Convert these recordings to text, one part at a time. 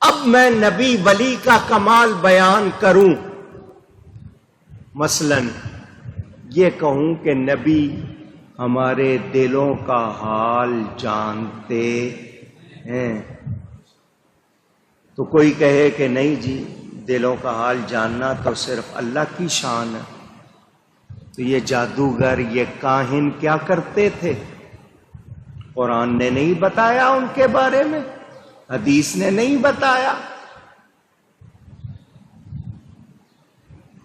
اب میں نبی ولی کا کمال بیان کروں، مثلا یہ کہوں کہ نبی ہمارے دلوں کا حال جانتے ہیں، تو کوئی کہے کہ نہیں جی دلوں کا حال جاننا تو صرف اللہ کی شان ہے، تو یہ جادوگر یہ کاہن کیا کرتے تھے؟ قرآن نے نہیں بتایا ان کے بارے میں، حدیث نے نہیں بتایا۔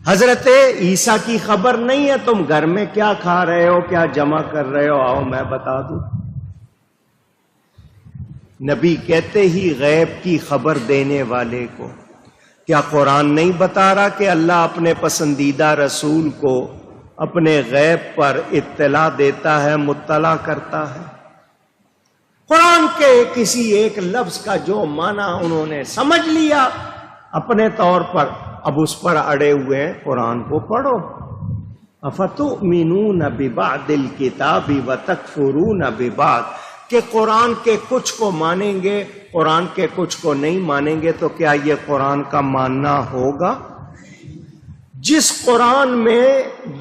حضرت عیسیٰ کی خبر نہیں ہے تم گھر میں کیا کھا رہے ہو، کیا جمع کر رہے ہو، آؤ میں بتا دوں۔ نبی کہتے ہی غیب کی خبر دینے والے کو، کیا قرآن نہیں بتا رہا کہ اللہ اپنے پسندیدہ رسول کو اپنے غیب پر اطلاع دیتا ہے، مطلع کرتا ہے؟ قرآن کے کسی ایک لفظ کا جو معنی انہوں نے سمجھ لیا اپنے طور پر، اب اس پر اڑے ہوئے ہیں۔ قرآن کو پڑھو، افتؤمنون ببعض الکتاب وتکفرون ببعض، کہ قرآن کے کچھ کو مانیں گے، قرآن کے کچھ کو نہیں مانیں گے، تو کیا یہ قرآن کا ماننا ہوگا؟ جس قرآن میں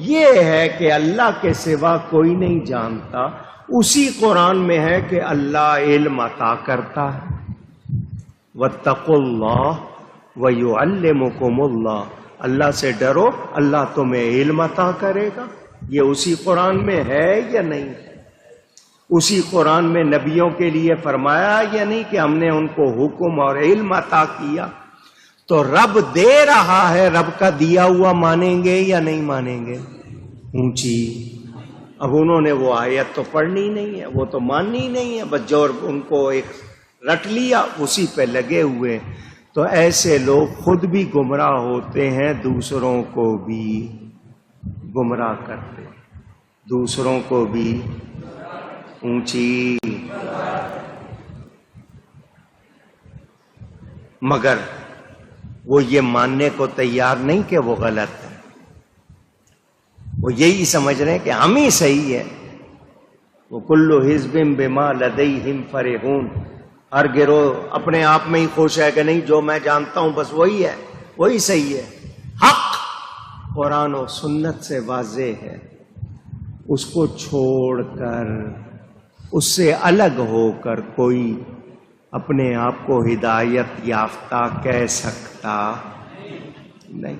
یہ ہے کہ اللہ کے سوا کوئی نہیں جانتا، اسی قرآن میں ہے کہ اللہ علم عطا کرتا ہے۔ واتقوا اللہ ویعلمکم اللہ، اللہ سے ڈرو، اللہ تمہیں علم عطا کرے گا۔ یہ اسی قرآن میں ہے یا نہیں؟ اسی قرآن میں نبیوں کے لیے فرمایا یا نہیں کہ ہم نے ان کو حکم اور علم عطا کیا؟ تو رب دے رہا ہے، رب کا دیا ہوا مانیں گے یا نہیں مانیں گے؟ اونچی، اب انہوں نے وہ آیت تو پڑھنی نہیں ہے، وہ تو ماننی نہیں ہے، بس جو ان کو ایک رٹ لیا اسی پہ لگے ہوئے۔ تو ایسے لوگ خود بھی گمراہ ہوتے ہیں، دوسروں کو بھی گمراہ کرتے، دوسروں کو بھی اونچی، مگر وہ یہ ماننے کو تیار نہیں کہ وہ غلط ہے، وہ یہی سمجھ رہے ہیں کہ ہم ہی صحیح ہے۔ وہ کل حزب بما لدیہم فرحون، ہر گروہ اپنے آپ میں ہی خوش ہے کہ نہیں جو میں جانتا ہوں بس وہی ہے، وہی صحیح ہے۔ حق قرآن و سنت سے واضح ہے، اس کو چھوڑ کر، اس سے الگ ہو کر کوئی اپنے آپ کو ہدایت یافتہ کہہ سکتا نہیں۔